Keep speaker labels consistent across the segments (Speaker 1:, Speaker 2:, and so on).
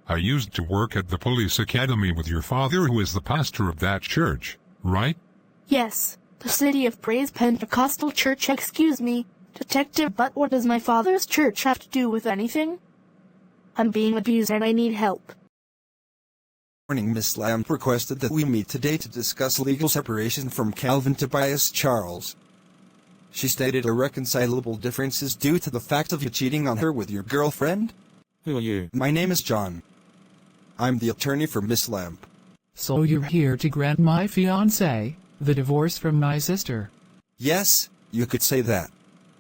Speaker 1: I used to work at the police academy with your father, who is the pastor of that church, right?
Speaker 2: Yes, the City of Praise Pentecostal Church. Excuse me, Detective, but what does my father's church have to do with anything? I'm being abused and I need help.
Speaker 3: Morning. Miss Lamb requested that we meet today to discuss legal separation from Calvin Tobias Charles. She stated irreconcilable differences due to the fact of you cheating on her with your girlfriend.
Speaker 4: Who are you?
Speaker 3: My name is John. I'm the attorney for Miss Lamb.
Speaker 5: So you're here to grant my fiancé the divorce from my sister?
Speaker 3: Yes, you could say that.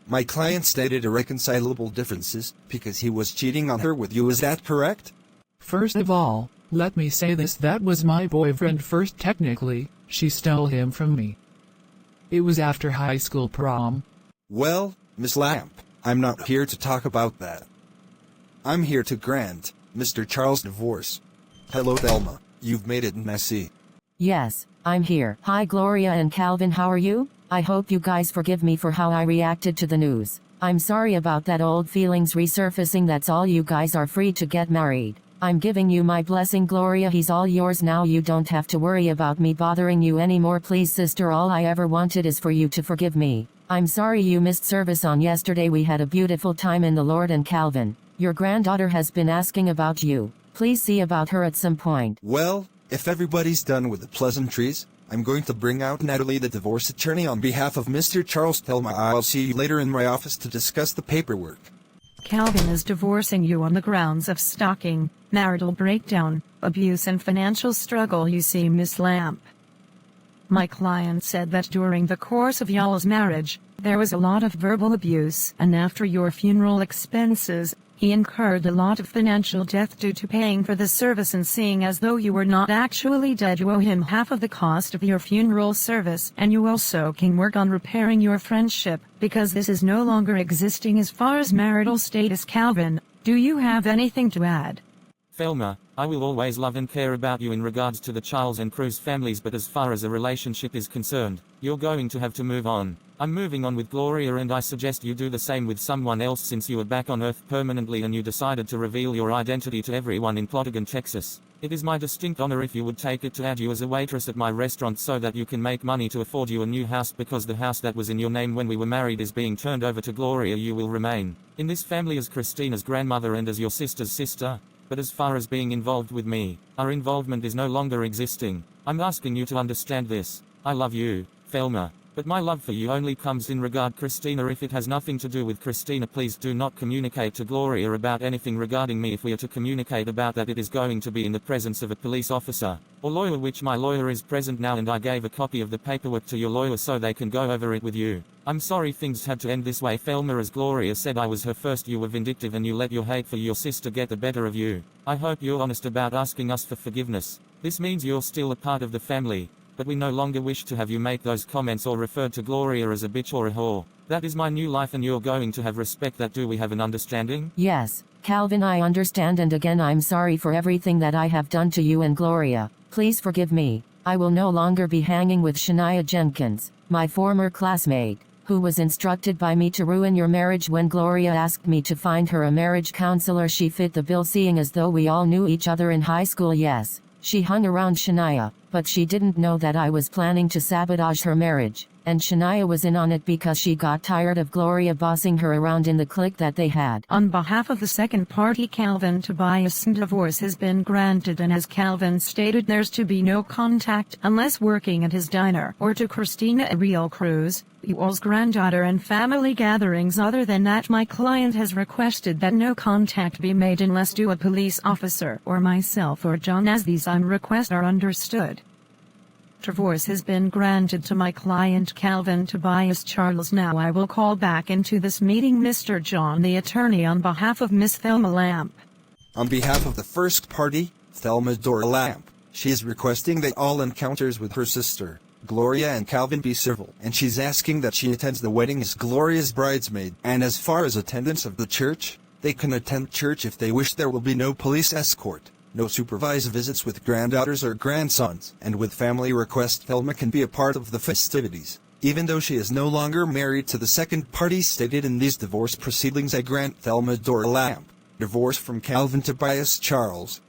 Speaker 3: My client stated irreconcilable differences because he was cheating on her with you, is that correct?
Speaker 5: First of all, let me say this: that was my boyfriend first. Technically, she stole him from me. It was after high school prom.
Speaker 3: Well, Miss Lamb, I'm not here to talk about that. I'm here to grant Mr. Charles divorce. Hello, Thelma. You've made it messy.
Speaker 6: Yes, I'm here. Hi, Gloria and Calvin, how are you? I hope you guys forgive me for how I reacted to the news. I'm sorry about that, old feelings resurfacing. That's all. You guys are free to get married. I'm giving you my blessing, Gloria. He's all yours now. You don't have to worry about me bothering you anymore. Please, sister, all I ever wanted is for you to forgive me. I'm sorry you missed service on yesterday. We had a beautiful time in the Lord. And Calvin, your granddaughter has been asking about you. Please see about her at some point.
Speaker 3: Well, if everybody's done with the pleasantries, I'm going to bring out Natalie, the divorce attorney, on behalf of Mr. Charles. Thelma, I'll see you later in my office to discuss the paperwork.
Speaker 7: Calvin is divorcing you on the grounds of stalking, marital breakdown, abuse and financial struggle. You see, Miss Lamb, my client said that during the course of y'all's marriage, there was a lot of verbal abuse, and after your funeral expenses, he incurred a lot of financial debt due to paying for the service, and seeing as though you were not actually dead, you owe him half of the cost of your funeral service, and you also can work on repairing your friendship, because this is no longer existing as far as marital status. Calvin, do you have anything to add?
Speaker 4: Thelma, I will always love and care about you in regards to the Charles and Cruz families, but as far as a relationship is concerned, you're going to have to move on. I'm moving on with Gloria, and I suggest you do the same with someone else, since you are back on Earth permanently and you decided to reveal your identity to everyone in Plotagon, Texas. It is my distinct honor if you would take it to add you as a waitress at my restaurant so that you can make money to afford you a new house, because the house that was in your name when we were married is being turned over to Gloria. You will remain in this family as Christeena's grandmother and as your sister's sister. But as far as being involved with me, our involvement is no longer existing. I'm asking you to understand this. I love you, Thelma, but my love for you only comes in regard Christeena. If it has nothing to do with Christeena, please do not communicate to Gloria about anything regarding me. If we are to communicate about that, it is going to be in the presence of a police officer or lawyer, which my lawyer is present now, and I gave a copy of the paperwork to your lawyer so they can go over it with you. I'm sorry things had to end this way, Thelma. As Gloria said, I was her first. You were vindictive and you let your hate for your sister get the better of you. I hope you're honest about asking us for forgiveness. This means you're still a part of the family, but we no longer wish to have you make those comments or refer to Gloria as a bitch or a whore. That is my new life and you're going to have respect that. Do we have an understanding?
Speaker 6: Yes, Calvin, I understand, and again I'm sorry for everything that I have done to you and Gloria. Please forgive me. I will no longer be hanging with Shania Jenkins, my former classmate, who was instructed by me to ruin your marriage. When Gloria asked me to find her a marriage counselor, she fit the bill, seeing as though we all knew each other in high school. Yes, she hung around Shania, but she didn't know that I was planning to sabotage her marriage, and Shania was in on it because she got tired of Gloria bossing her around in the clique that they had.
Speaker 7: On behalf of the second party, Calvin Tobias, divorce has been granted, and as Calvin stated, there's to be no contact unless working at his diner or to Christeena Ariel Cruz, you all's granddaughter, and family gatherings. Other than that, my client has requested that no contact be made unless to a police officer or myself or John, as these requests are understood. Divorce has been granted to my client Calvin Tobias Charles. Now I will call back into this meeting Mr. John, the attorney, on behalf of Miss Thelma Lamp.
Speaker 3: On behalf of the first party, Thelma Dora Lamp, she is requesting that all encounters with her sister, Gloria and Calvin, be civil, and she's asking that she attends the wedding as Gloria's bridesmaid. And as far as attendance of the church, they can attend church if they wish. There will be no police escort, no supervised visits with granddaughters or grandsons, and with family request, Thelma can be a part of the festivities. Even though she is no longer married to the second party stated in these divorce proceedings, I grant Thelma Dora Lamp divorce from Calvin Tobias Charles.